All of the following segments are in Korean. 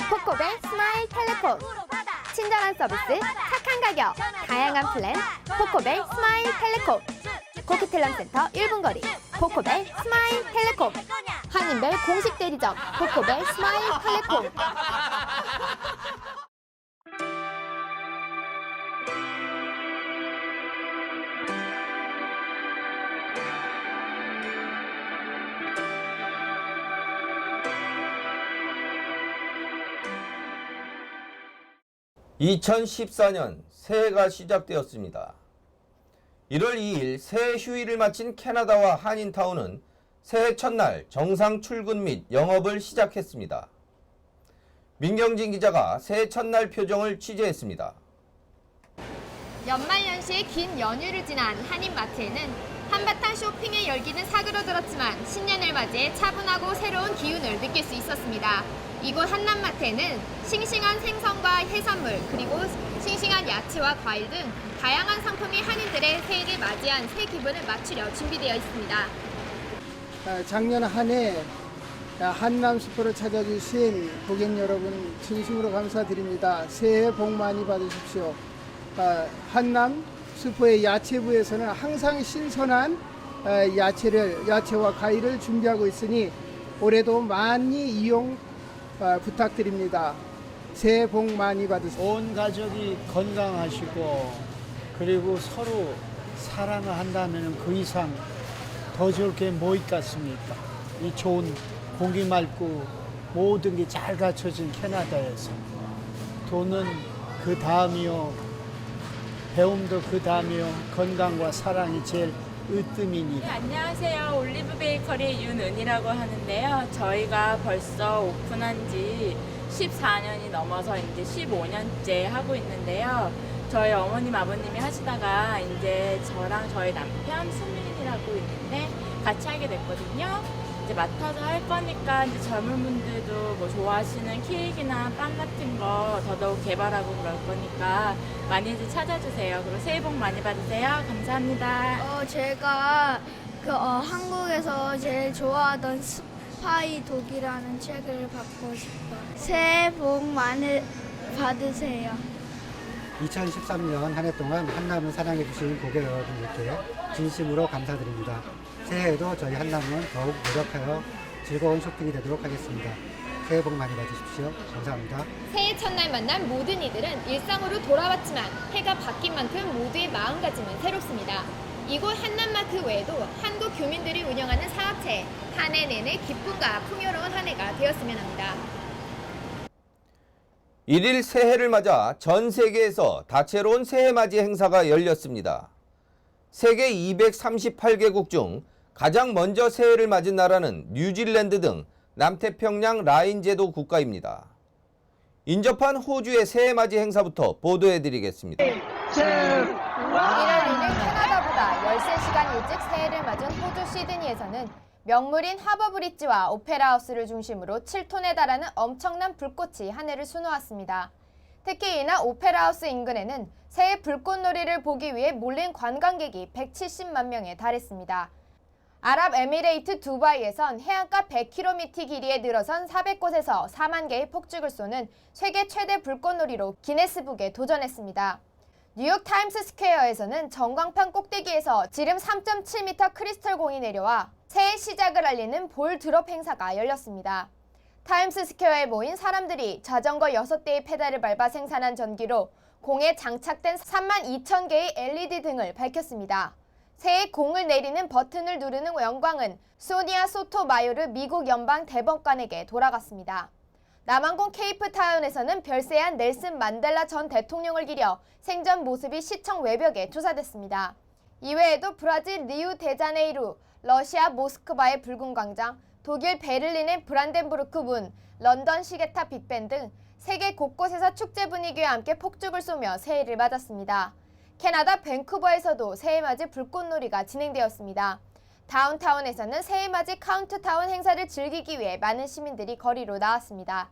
코코벨 스마일 텔레콤. 친절한 서비스, 착한 가격, 다양한 플랜, 코코벨 스마일 텔레콤. 코키텔럼센터 1분 거리, 코코벨 스마일 텔레콤. 한인벨 공식 대리점, 코코벨 스마일 텔레콤. 2014년 새해가 시작되었습니다. 1월 2일 새해 휴일을 마친 캐나다와 한인타운은 새해 첫날 정상 출근 및 영업을 시작했습니다. 민경진 기자가 새해 첫날 표정을 취재했습니다. 연말연시의 긴 연휴를 지난 한인마트에는 한바탕 쇼핑의 열기는 사그러들었지만 신년을 맞이해 차분하고 새로운 기운을 느낄 수 있었습니다. 이곳 한남마트에는 싱싱한 생선과 해산물 그리고 싱싱한 야채와 과일 등 다양한 상품이 한인들의 새해를 맞이한 새 기분을 맞추려 준비되어 있습니다. 작년 한 해 한남 슈퍼를 찾아주신 고객 여러분 진심으로 감사드립니다. 새해 복 많이 받으십시오. 한남 슈퍼의 야채부에서는 항상 신선한 야채와 과일을 준비하고 있으니 올해도 많이 이용 부탁드립니다. 새해 복 많이 받으세요. 온 가족이 건강하시고 그리고 서로 사랑을 한다면 그 이상 더 좋을 게 뭐 있겠습니까? 이 좋은 공기 맑고 모든 게 잘 갖춰진 캐나다에서 돈은 그 다음이요, 배움도 그 다음이요, 건강과 사랑이 제일 으뜸이니. 네, 안녕하세요. 올리브 베이커리 윤은이라고 하는데요. 저희가 벌써 오픈한 지 14년이 넘어서 이제 15년째 하고 있는데요. 저희 어머님, 아버님이 하시다가 이제 저랑 저희 남편 수민이라고 있는데 같이 하게 됐거든요. 이제 맡아서 할 거니까 이제 젊은 분들도 뭐 좋아하시는 케이크나 빵 같은 거 더더욱 개발하고 그럴 거니까 많이들 찾아주세요. 그리고 새해 복 많이 받으세요. 감사합니다. 제가 한국에서 제일 좋아하던 스파이 독이라는 책을 받고 싶어요. 새해 복 많이 받으세요. 2013년 한 해 동안 한남을 사랑해 주신 고객 여러분들께 진심으로 감사드립니다. 새해에도 저희 한남은 더욱 노력하여 즐거운 쇼핑이 되도록 하겠습니다. 새해 복 많이 받으십시오. 감사합니다. 새해 첫날 만난 모든 이들은 일상으로 돌아왔지만 해가 바뀐 만큼 모두의 마음가짐은 새롭습니다. 이곳 한남마트 외에도 한국 교민들이 운영하는 사업체 한 해 내내 기쁨과 풍요로운 한 해가 되었으면 합니다. 1일 새해를 맞아 전 세계에서 다채로운 새해맞이 행사가 열렸습니다. 세계 238개국 중 가장 먼저 새해를 맞은 나라는 뉴질랜드 등 남태평양 라인 제도 국가입니다. 인접한 호주의 새해맞이 행사부터 보도해드리겠습니다. 1월 1일 캐나다보다 13시간 일찍 새해를 맞은 호주 시드니에서는 명물인 하버브리지와 오페라하우스를 중심으로 7톤에 달하는 엄청난 불꽃이 하늘을 수놓았습니다. 특히 이날 오페라하우스 인근에는 새해 불꽃놀이를 보기 위해 몰린 관광객이 170만 명에 달했습니다. 아랍에미레이트 두바이에선 해안가 100km 길이에 늘어선 400곳에서 4만 개의 폭죽을 쏘는 세계 최대 불꽃놀이로 기네스북에 도전했습니다. 뉴욕 타임스 스퀘어에서는 전광판 꼭대기에서 지름 3.7m 크리스털 공이 내려와 새해 시작을 알리는 볼 드롭 행사가 열렸습니다. 타임스 스퀘어에 모인 사람들이 자전거 6대의 페달을 밟아 생산한 전기로 공에 장착된 32,000개의 LED 등을 밝혔습니다. 새해 공을 내리는 버튼을 누르는 영광은 소니아 소토마요르 미국 연방 대법관에게 돌아갔습니다. 남아공 케이프타운에서는 별세한 넬슨 만델라 전 대통령을 기려 생전 모습이 시청 외벽에 투사됐습니다. 이외에도 브라질 리우데자네이루, 러시아 모스크바의 붉은 광장, 독일 베를린의 브란덴부르크 문, 런던 시계탑 빅벤 등 세계 곳곳에서 축제 분위기와 함께 폭죽을 쏘며 새해를 맞았습니다. 캐나다 밴쿠버에서도 새해맞이 불꽃놀이가 진행되었습니다. 다운타운에서는 새해맞이 카운트다운 행사를 즐기기 위해 많은 시민들이 거리로 나왔습니다.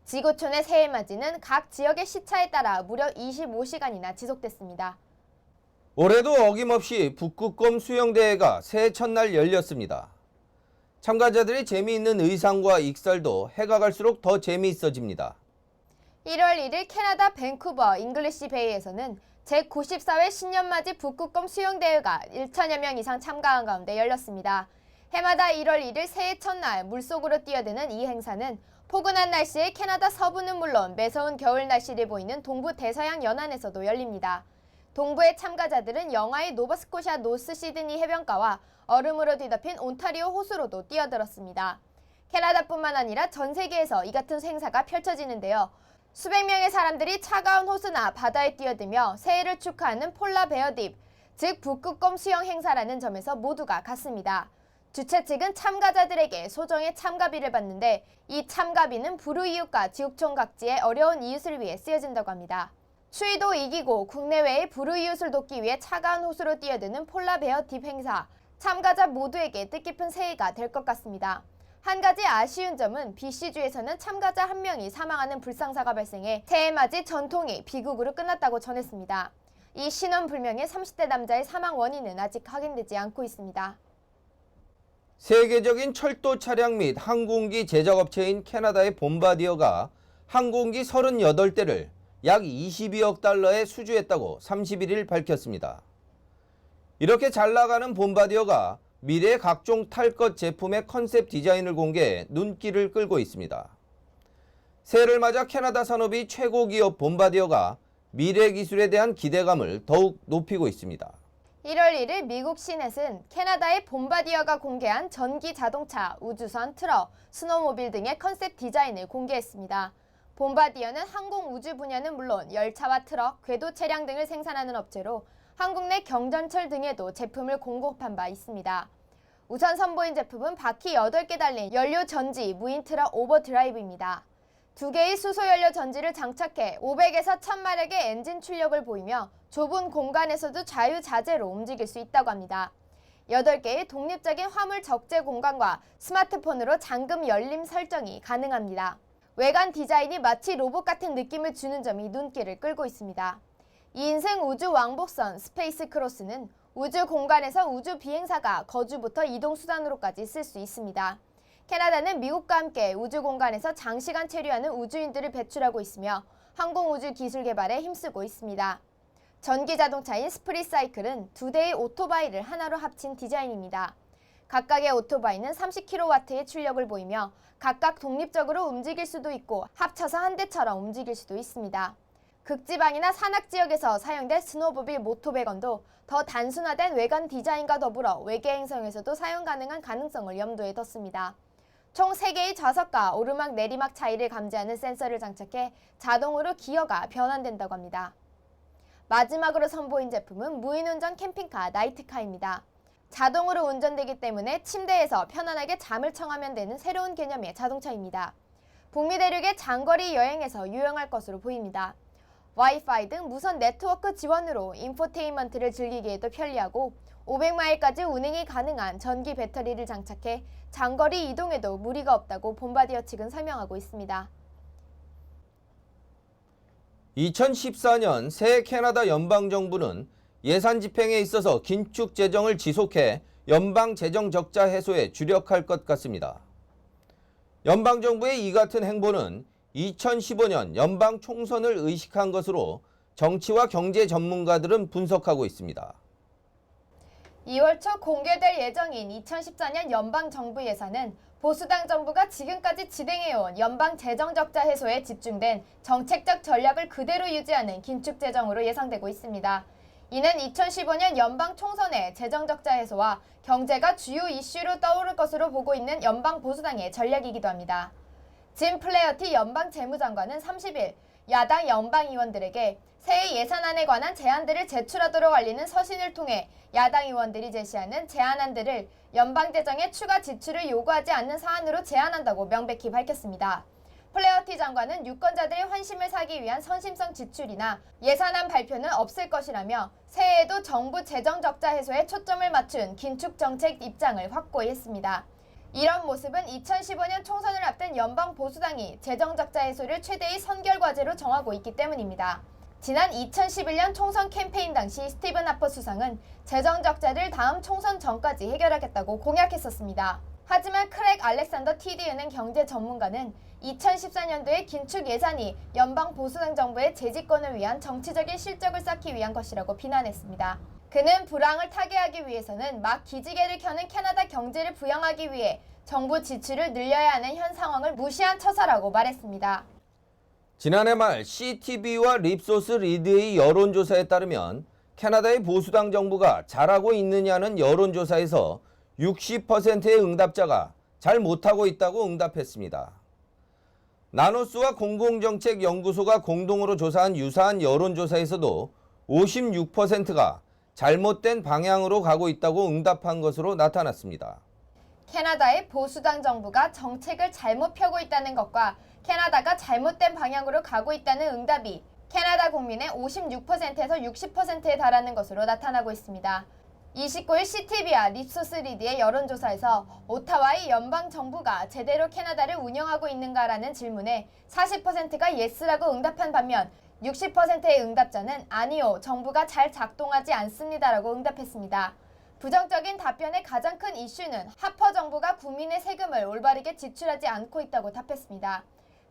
지구촌의 새해맞이는 각 지역의 시차에 따라 무려 25시간이나 지속됐습니다. 올해도 어김없이 북극곰 수영대회가 새해 첫날 열렸습니다. 참가자들의 재미있는 의상과 익살도 해가 갈수록 더 재미있어집니다. 1월 1일 캐나다 밴쿠버 잉글리시 베이에서는 제94회 신년맞이 북극곰 수영대회가 1천여 명 이상 참가한 가운데 열렸습니다. 해마다 1월 1일 새해 첫날 물속으로 뛰어드는 이 행사는 포근한 날씨에 캐나다 서부는 물론 매서운 겨울 날씨를 보이는 동부 대서양 연안에서도 열립니다. 동부의 참가자들은 영하의 노바스코샤 노스 시드니 해변가와 얼음으로 뒤덮인 온타리오 호수로도 뛰어들었습니다. 캐나다뿐만 아니라 전 세계에서 이 같은 행사가 펼쳐지는데요. 수백 명의 사람들이 차가운 호수나 바다에 뛰어들며 새해를 축하하는 폴라 베어 딥, 즉 북극곰 수영 행사라는 점에서 모두가 같습니다. 주최 측은 참가자들에게 소정의 참가비를 받는데 이 참가비는 불우이웃과 지구촌 각지의 어려운 이웃을 위해 쓰여진다고 합니다. 추위도 이기고 국내외의 불우이웃을 돕기 위해 차가운 호수로 뛰어드는 폴라 베어 딥 행사, 참가자 모두에게 뜻깊은 새해가 될 것 같습니다. 한 가지 아쉬운 점은 BC주에서는 참가자 한 명이 사망하는 불상사가 발생해 새해맞이 전통이 비극으로 끝났다고 전했습니다. 이 신원불명의 30대 남자의 사망 원인은 아직 확인되지 않고 있습니다. 세계적인 철도 차량 및 항공기 제작업체인 캐나다의 봄바디어가 항공기 38대를 약 22억 달러에 수주했다고 31일 밝혔습니다. 이렇게 잘 나가는 봄바디어가 미래의 각종 탈 것 제품의 컨셉 디자인을 공개해 눈길을 끌고 있습니다. 새해를 맞아 캐나다 산업이 최고 기업 봄바디어가 미래 기술에 대한 기대감을 더욱 높이고 있습니다. 1월 1일 미국 시넷은 캐나다의 봄바디어가 공개한 전기 자동차, 우주선, 트럭, 스노모빌 등의 컨셉 디자인을 공개했습니다. 봄바디어는 항공 우주 분야는 물론 열차와 트럭, 궤도 차량 등을 생산하는 업체로 한국 내 경전철 등에도 제품을 공급한 바 있습니다. 우선 선보인 제품은 바퀴 8개 달린 연료 전지 무인 트럭 오버드라이브입니다. 2개의 수소연료 전지를 장착해 500에서 1000마력의 엔진 출력을 보이며 좁은 공간에서도 자유자재로 움직일 수 있다고 합니다. 8개의 독립적인 화물 적재 공간과 스마트폰으로 잠금 열림 설정이 가능합니다. 외관 디자인이 마치 로봇 같은 느낌을 주는 점이 눈길을 끌고 있습니다. 2인승 우주 왕복선 스페이스 크로스는 우주 공간에서 우주 비행사가 거주부터 이동 수단으로까지 쓸 수 있습니다. 캐나다는 미국과 함께 우주 공간에서 장시간 체류하는 우주인들을 배출하고 있으며 항공 우주 기술 개발에 힘쓰고 있습니다. 전기 자동차인 스프리사이클은 2대의 오토바이를 하나로 합친 디자인입니다. 각각의 오토바이는 30kW의 출력을 보이며 각각 독립적으로 움직일 수도 있고 합쳐서 한 대처럼 움직일 수도 있습니다. 극지방이나 산악지역에서 사용된 스노모빌 모토베건도 더 단순화된 외관 디자인과 더불어 외계 행성에서도 사용 가능한 가능성을 염두에 뒀습니다. 총 3개의 좌석과 오르막 내리막 차이를 감지하는 센서를 장착해 자동으로 기어가 변환된다고 합니다. 마지막으로 선보인 제품은 무인운전 캠핑카 나이트카입니다. 자동으로 운전되기 때문에 침대에서 편안하게 잠을 청하면 되는 새로운 개념의 자동차입니다. 북미 대륙의 장거리 여행에서 유용할 것으로 보입니다. 와이파이 등 무선 네트워크 지원으로 인포테인먼트를 즐기기에도 편리하고 500마일까지 운행이 가능한 전기 배터리를 장착해 장거리 이동에도 무리가 없다고 봄바디어 측은 설명하고 있습니다. 2014년 새 캐나다 연방정부는 예산 집행에 있어서 긴축 재정을 지속해 연방 재정 적자 해소에 주력할 것 같습니다. 연방정부의 이 같은 행보는 2015년 연방 총선을 의식한 것으로 정치와 경제 전문가들은 분석하고 있습니다. 2월 초 공개될 예정인 2014년 연방정부 예산은 보수당 정부가 지금까지 진행해온 연방 재정 적자 해소에 집중된 정책적 전략을 그대로 유지하는 긴축 재정으로 예상되고 있습니다. 이는 2015년 연방 총선의 재정 적자 해소와 경제가 주요 이슈로 떠오를 것으로 보고 있는 연방 보수당의 전략이기도 합니다. 짐 플레어티 연방 재무장관은 30일 야당 연방 의원들에게 새해 예산안에 관한 제안들을 제출하도록 알리는 서신을 통해 야당 의원들이 제시하는 제안안들을 연방 재정에 추가 지출을 요구하지 않는 사안으로 제안한다고 명백히 밝혔습니다. 플레어티 장관은 유권자들의 환심을 사기 위한 선심성 지출이나 예산안 발표는 없을 것이라며 새해에도 정부 재정 적자 해소에 초점을 맞춘 긴축 정책 입장을 확고히 했습니다. 이런 모습은 2015년 총선을 앞둔 연방 보수당이 재정 적자 해소를 최대의 선결 과제로 정하고 있기 때문입니다. 지난 2011년 총선 캠페인 당시 스티븐 하퍼 수상은 재정 적자를 다음 총선 전까지 해결하겠다고 공약했었습니다. 하지만 크랙 알렉산더 TD은행 경제 전문가는 2014년도의 긴축 예산이 연방 보수당 정부의 재집권을 위한 정치적인 실적을 쌓기 위한 것이라고 비난했습니다. 그는 불황을 타개하기 위해서는 막 기지개를 켜는 캐나다 경제를 부양하기 위해 정부 지출을 늘려야 하는 현 상황을 무시한 처사라고 말했습니다. 지난해 말 CTV와 립소스 리드의 여론조사에 따르면 캐나다의 보수당 정부가 잘하고 있느냐는 여론조사에서 60%의 응답자가 잘 못하고 있다고 응답했습니다. 나노스와 공공정책연구소가 공동으로 조사한 유사한 여론조사에서도 56%가 잘못된 방향으로 가고 있다고 응답한 것으로 나타났습니다. 캐나다의 보수당 정부가 정책을 잘못 펴고 있다는 것과 캐나다가 잘못된 방향으로 가고 있다는 응답이 캐나다 국민의 56%에서 60%에 달하는 것으로 나타나고 있습니다. 29일 CTV와 립소스 리드의 여론조사에서 오타와의 연방정부가 제대로 캐나다를 운영하고 있는가라는 질문에 40%가 예스라고 응답한 반면 60%의 응답자는 아니요, 정부가 잘 작동하지 않습니다라고 응답했습니다. 부정적인 답변의 가장 큰 이슈는 하퍼 정부가 국민의 세금을 올바르게 지출하지 않고 있다고 답했습니다.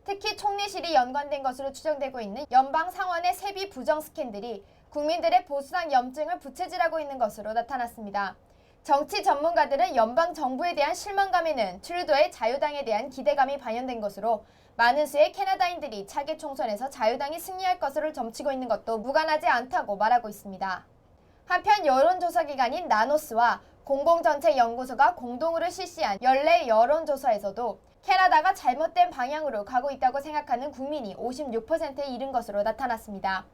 특히 총리실이 연관된 것으로 추정되고 있는 연방 상원의 세비 부정 스캔들이 국민들의 보수당 염증을 부채질하고 있는 것으로 나타났습니다. 정치 전문가들은 연방 정부에 대한 실망감에는 트루도의 자유당에 대한 기대감이 반영된 것으로 많은 수의 캐나다인들이 차기 총선에서 자유당이 승리할 것으로 점치고 있는 것도 무관하지 않다고 말하고 있습니다. 한편 여론조사 기관인 나노스와 공공정책연구소가 공동으로 실시한 연례 여론조사에서도 캐나다가 잘못된 방향으로 가고 있다고 생각하는 국민이 56%에 이른 것으로 나타났습니다.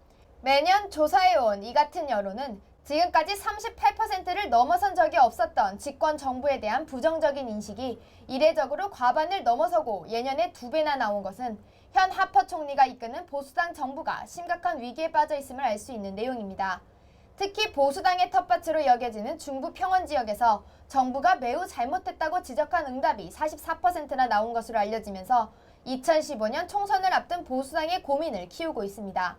매년 조사해온 이 같은 여론은 지금까지 38%를 넘어선 적이 없었던 집권 정부에 대한 부정적인 인식이 이례적으로 과반을 넘어서고 예년에 2배나 나온 것은 현 하퍼 총리가 이끄는 보수당 정부가 심각한 위기에 빠져 있음을 알 수 있는 내용입니다. 특히 보수당의 텃밭으로 여겨지는 중부 평원 지역에서 정부가 매우 잘못했다고 지적한 응답이 44%나 나온 것으로 알려지면서 2015년 총선을 앞둔 보수당의 고민을 키우고 있습니다.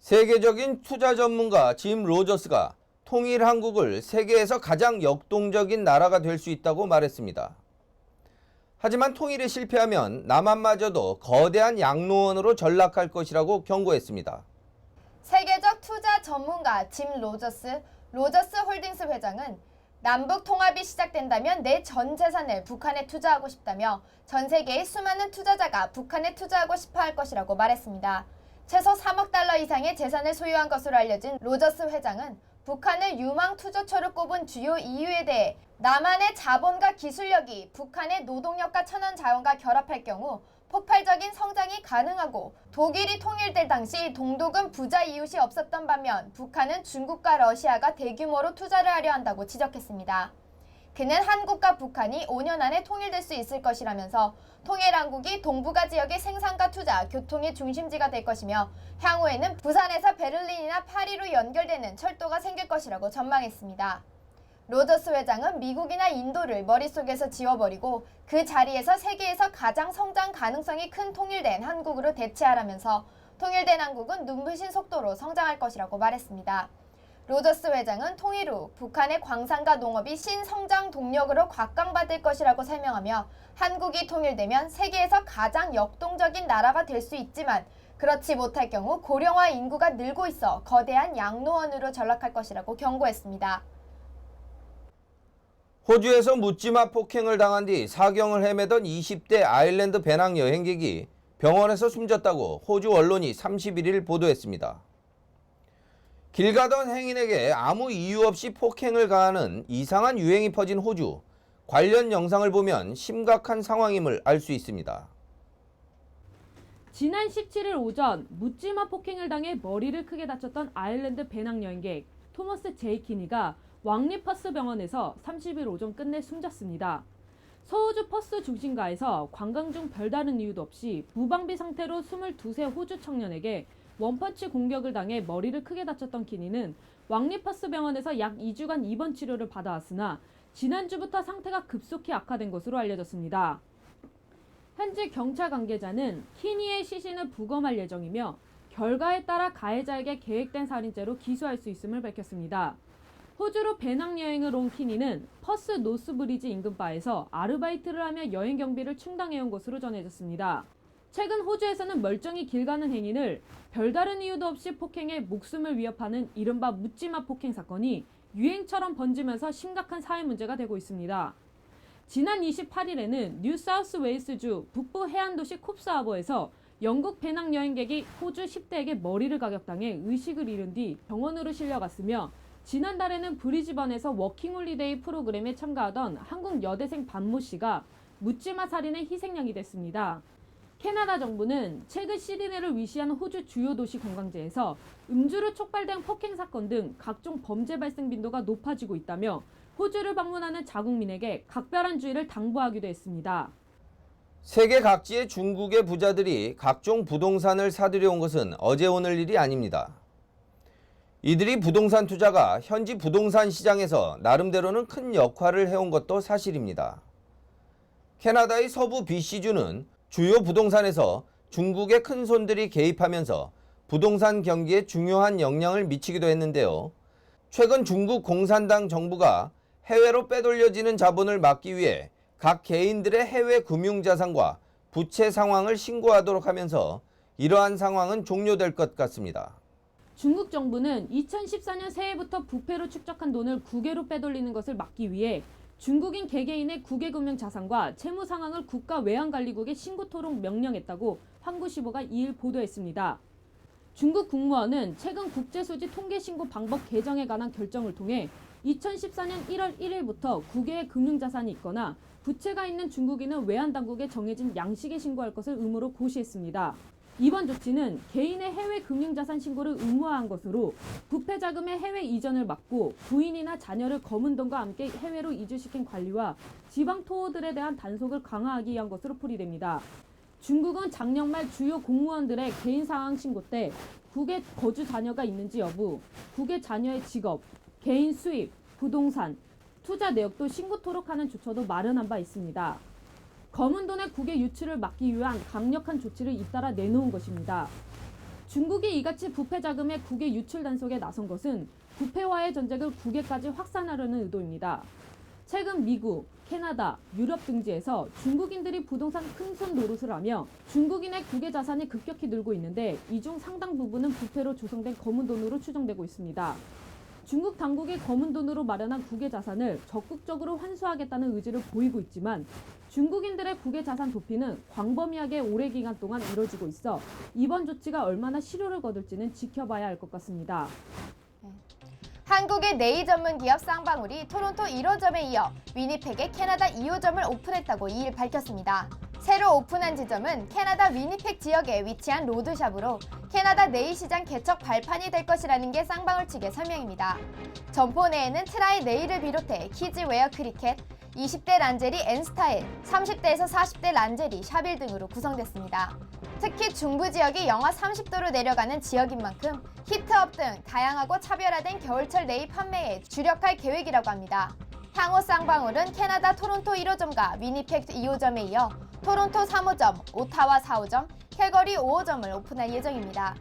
세계적인 투자 전문가 짐 로저스가 통일 한국을 세계에서 가장 역동적인 나라가 될 수 있다고 말했습니다. 하지만 통일에 실패하면 남한마저도 거대한 양로원으로 전락할 것이라고 경고했습니다. 세계적 투자 전문가 짐 로저스 홀딩스 회장은 남북 통합이 시작된다면 내 전 재산을 북한에 투자하고 싶다며 전 세계의 수많은 투자자가 북한에 투자하고 싶어 할 것이라고 말했습니다. 최소 3억 달러 이상의 재산을 소유한 것으로 알려진 로저스 회장은 북한을 유망 투자처로 꼽은 주요 이유에 대해 남한의 자본과 기술력이 북한의 노동력과 천연 자원과 결합할 경우 폭발적인 성장이 가능하고 독일이 통일될 당시 동독은 부자 이웃이 없었던 반면 북한은 중국과 러시아가 대규모로 투자를 하려 한다고 지적했습니다. 그는 한국과 북한이 5년 안에 통일될 수 있을 것이라면서 통일한국이 동북아 지역의 생산과 투자, 교통의 중심지가 될 것이며 향후에는 부산에서 베를린이나 파리로 연결되는 철도가 생길 것이라고 전망했습니다. 로저스 회장은 미국이나 인도를 머릿속에서 지워버리고 그 자리에서 세계에서 가장 성장 가능성이 큰 통일된 한국으로 대체하라면서 통일된 한국은 눈부신 속도로 성장할 것이라고 말했습니다. 로저스 회장은 통일 후 북한의 광산과 농업이 신성장 동력으로 곽강받을 것이라고 설명하며 한국이 통일되면 세계에서 가장 역동적인 나라가 될 수 있지만 그렇지 못할 경우 고령화 인구가 늘고 있어 거대한 양로원으로 전락할 것이라고 경고했습니다. 호주에서 묻지마 폭행을 당한 뒤 사경을 헤매던 20대 아일랜드 배낭 여행객이 병원에서 숨졌다고 호주 언론이 31일 보도했습니다. 길 가던 행인에게 아무 이유 없이 폭행을 가하는 이상한 유행이 퍼진 호주. 관련 영상을 보면 심각한 상황임을 알 수 있습니다. 지난 17일 오전 묻지마 폭행을 당해 머리를 크게 다쳤던 아일랜드 배낭 여행객 토머스 제이 키니가 왕립 퍼스 병원에서 30일 오전 끝내 숨졌습니다. 서호주 퍼스 중심가에서 관광 중 별다른 이유도 없이 무방비 상태로 22세 호주 청년에게 원펀치 공격을 당해 머리를 크게 다쳤던 키니는 왕립 퍼스 병원에서 약 2주간 입원 치료를 받아왔으나 지난주부터 상태가 급속히 악화된 것으로 알려졌습니다. 현지 경찰 관계자는 키니의 시신을 부검할 예정이며 결과에 따라 가해자에게 계획된 살인죄로 기소할 수 있음을 밝혔습니다. 호주로 배낭여행을 온 키니는 퍼스 노스브리지 인근 바에서 아르바이트를 하며 여행 경비를 충당해온 것으로 전해졌습니다. 최근 호주에서는 멀쩡히 길 가는 행인을 별다른 이유도 없이 폭행해 목숨을 위협하는 이른바 묻지마 폭행 사건이 유행처럼 번지면서 심각한 사회 문제가 되고 있습니다. 지난 28일에는 뉴사우스웨일스주 북부 해안도시 콥스하버에서 영국 배낭여행객이 호주 10대에게 머리를 가격당해 의식을 잃은 뒤 병원으로 실려갔으며 지난달에는 브리즈번에서 워킹홀리데이 프로그램에 참가하던 한국 여대생 반모 씨가 묻지마 살인의 희생양이 됐습니다. 캐나다 정부는 최근 시드니를 위시한 호주 주요 도시 관광지에서 음주로 촉발된 폭행 사건 등 각종 범죄 발생 빈도가 높아지고 있다며 호주를 방문하는 자국민에게 각별한 주의를 당부하기도 했습니다. 세계 각지의 중국의 부자들이 각종 부동산을 사들여온 것은 어제 오늘 일이 아닙니다. 이들이 부동산 투자가 현지 부동산 시장에서 나름대로는 큰 역할을 해온 것도 사실입니다. 캐나다의 서부 BC주는 주요 부동산에서 중국의 큰손들이 개입하면서 부동산 경기에 중요한 영향을 미치기도 했는데요. 최근 중국 공산당 정부가 해외로 빼돌려지는 자본을 막기 위해 각 개인들의 해외 금융자산과 부채 상황을 신고하도록 하면서 이러한 상황은 종료될 것 같습니다. 중국 정부는 2014년 새해부터 부패로 축적한 돈을 국외로 빼돌리는 것을 막기 위해 중국인 개개인의 국외금융 자산과 채무 상황을 국가외환관리국에 신고토록 명령했다고 한국시보가 2일 보도했습니다. 중국 국무원은 최근 국제수지 통계신고 방법 개정에 관한 결정을 통해 2014년 1월 1일부터 국외에 금융자산이 있거나 부채가 있는 중국인은 외환당국에 정해진 양식에 신고할 것을 의무로 고시했습니다. 이번 조치는 개인의 해외 금융자산 신고를 의무화한 것으로 부패 자금의 해외 이전을 막고 부인이나 자녀를 검은 돈과 함께 해외로 이주시킨 관리와 지방 토호들에 대한 단속을 강화하기 위한 것으로 풀이됩니다. 중국은 작년 말 주요 공무원들의 개인 상황 신고 때 국외 거주 자녀가 있는지 여부, 국외 자녀의 직업, 개인 수입, 부동산, 투자 내역도 신고토록 하는 조처도 마련한 바 있습니다. 검은 돈의 국외 유출을 막기 위한 강력한 조치를 잇따라 내놓은 것입니다. 중국이 이같이 부패 자금의 국외 유출 단속에 나선 것은 부패와의 전쟁을 국외까지 확산하려는 의도입니다. 최근 미국, 캐나다, 유럽 등지에서 중국인들이 부동산 큰손 노릇을 하며 중국인의 국외 자산이 급격히 늘고 있는데 이 중 상당 부분은 부패로 조성된 검은 돈으로 추정되고 있습니다. 중국 당국이 검은 돈으로 마련한 국외 자산을 적극적으로 환수하겠다는 의지를 보이고 있지만 중국인들의 국외 자산 도피는 광범위하게 오래 기간 동안 이뤄지고 있어 이번 조치가 얼마나 실효를 거둘지는 지켜봐야 할 것 같습니다. 한국의 네일 전문 기업 쌍방울이 토론토 1호점에 이어 위니펙의 캐나다 2호점을 오픈했다고 2일 밝혔습니다. 새로 오픈한 지점은 캐나다 위니펙 지역에 위치한 로드샵으로 캐나다 네일 시장 개척 발판이 될 것이라는 게 쌍방울 측의 설명입니다. 점포 내에는 트라이 네일을 비롯해 키즈웨어 크리켓, 20대 란제리 N스타일, 30대에서 40대 란제리 샤빌 등으로 구성됐습니다. 특히 중부 지역이 영하 30도로 내려가는 지역인 만큼 히트업 등 다양하고 차별화된 겨울철 네일 판매에 주력할 계획이라고 합니다. 향후 쌍방울은 캐나다 토론토 1호점과 위니펙 2호점에 이어 토론토 3호점, 오타와 4호점, 캘거리 5호점을 오픈할 예정입니다.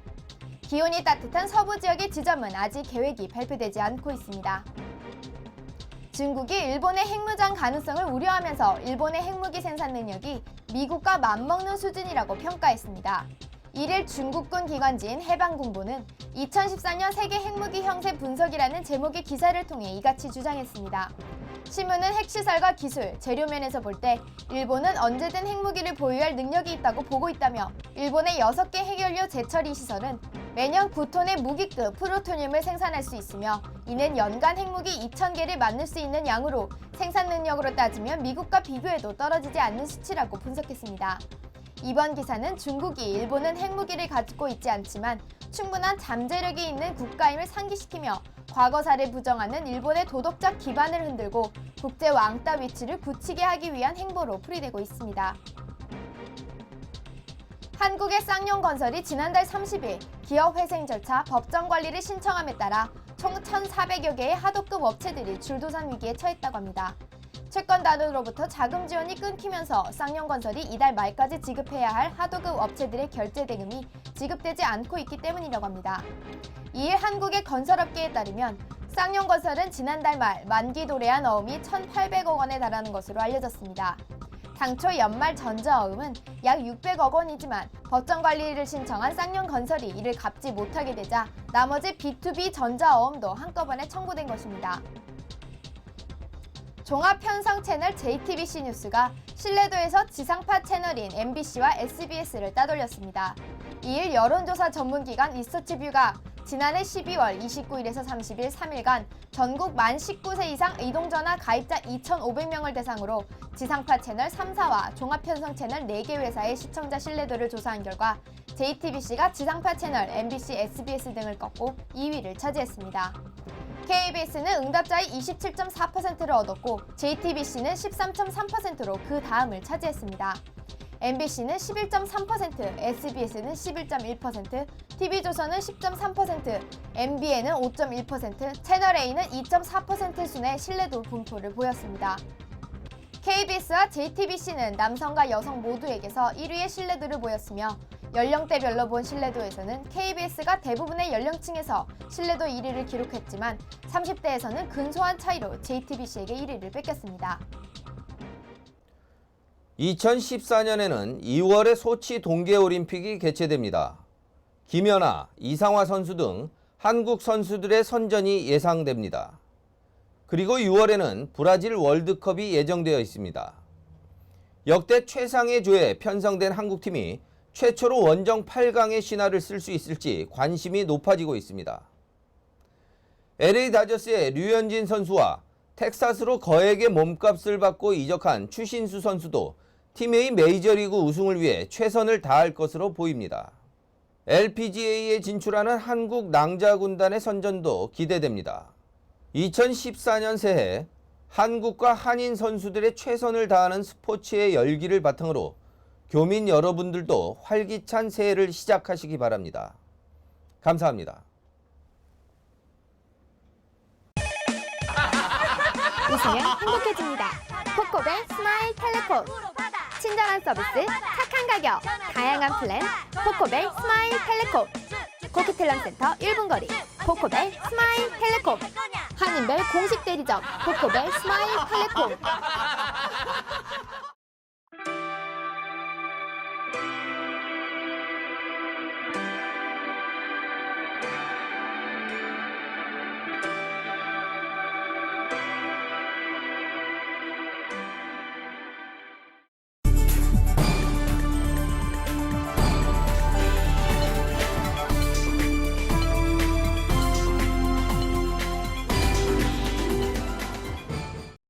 기온이 따뜻한 서부 지역의 지점은 아직 계획이 발표되지 않고 있습니다. 중국이 일본의 핵무장 가능성을 우려하면서 일본의 핵무기 생산 능력이 미국과 맞먹는 수준이라고 평가했습니다. 1일 중국군 기관지인 해방공보는 2014년 세계 핵무기 형세 분석이라는 제목의 기사를 통해 이같이 주장했습니다. 신문은 핵시설과 기술, 재료면에서 볼 때 일본은 언제든 핵무기를 보유할 능력이 있다고 보고 있다며 일본의 6개 핵연료 재처리 시설은 매년 9톤의 무기급 플루토늄을 생산할 수 있으며 이는 연간 핵무기 2,000개를 만들 수 있는 양으로 생산 능력으로 따지면 미국과 비교해도 떨어지지 않는 수치라고 분석했습니다. 이번 기사는 중국이 일본은 핵무기를 가지고 있지 않지만 충분한 잠재력이 있는 국가임을 상기시키며 과거사를 부정하는 일본의 도덕적 기반을 흔들고 국제 왕따 위치를 굳히게 하기 위한 행보로 풀이되고 있습니다. 한국의 쌍용건설이 지난달 30일 기업회생 절차 법정 관리를 신청함에 따라 총 1,400여 개의 하도급 업체들이 줄도산 위기에 처했다고 합니다. 채권단으로부터 자금 지원이 끊기면서 쌍용건설이 이달 말까지 지급해야 할 하도급 업체들의 결제 대금이 지급되지 않고 있기 때문이라고 합니다. 이일 한국의 건설업계에 따르면 쌍용건설은 지난달 말 만기 도래한 어음이 1,800억 원에 달하는 것으로 알려졌습니다. 당초 연말 전자어음은 약 600억 원이지만 법정 관리를 신청한 쌍용건설이 이를 갚지 못하게 되자 나머지 B2B 전자어음도 한꺼번에 청구된 것입니다. 종합편성 채널 JTBC 뉴스가 신뢰도에서 지상파 채널인 MBC와 SBS를 따돌렸습니다. 이일 여론조사 전문기관 리서치뷰가 지난해 12월 29일에서 30일 3일간 전국 만 19세 이상 이동전화 가입자 2,500명을 대상으로 지상파 채널 3사와 종합편성 채널 4개 회사의 시청자 신뢰도를 조사한 결과 JTBC가 지상파 채널 MBC, SBS 등을 꺾고 2위를 차지했습니다. KBS는 응답자의 27.4%를 얻었고 JTBC는 13.3%로 그 다음을 차지했습니다. MBC는 11.3%, SBS는 11.1%, TV조선은 10.3%, MBN은 5.1%, 채널A는 2.4% 순의 신뢰도 분포를 보였습니다. KBS와 JTBC는 남성과 여성 모두에게서 1위의 신뢰도를 보였으며 연령대별로 본 신뢰도에서는 KBS가 대부분의 연령층에서 신뢰도 1위를 기록했지만 30대에서는 근소한 차이로 JTBC에게 1위를 뺏겼습니다. 2014년에는 2월에 소치 동계올림픽이 개최됩니다. 김연아, 이상화 선수 등 한국 선수들의 선전이 예상됩니다. 그리고 6월에는 브라질 월드컵이 예정되어 있습니다. 역대 최상의 조에 편성된 한국팀이 최초로 원정 8강의 신화를 쓸 수 있을지 관심이 높아지고 있습니다. LA 다저스의 류현진 선수와 텍사스로 거액의 몸값을 받고 이적한 추신수 선수도 팀의 메이저리그 우승을 위해 최선을 다할 것으로 보입니다. LPGA에 진출하는 한국 낭자군단의 선전도 기대됩니다. 2014년 새해 한국과 한인 선수들의 최선을 다하는 스포츠의 열기를 바탕으로 교민 여러분들도 활기찬 새해를 시작하시기 바랍니다. 감사합니다. 웃으면 행복해집니다. 코코벨 스마일 텔레콤. 친절한 서비스, 착한 가격, 다양한 플랜, 코코벨 스마일 텔레콤. 코키텔럼센터 1분 거리, 코코벨 스마일 텔레콤. 한인벨 공식 대리점, 코코벨 스마일 텔레콤.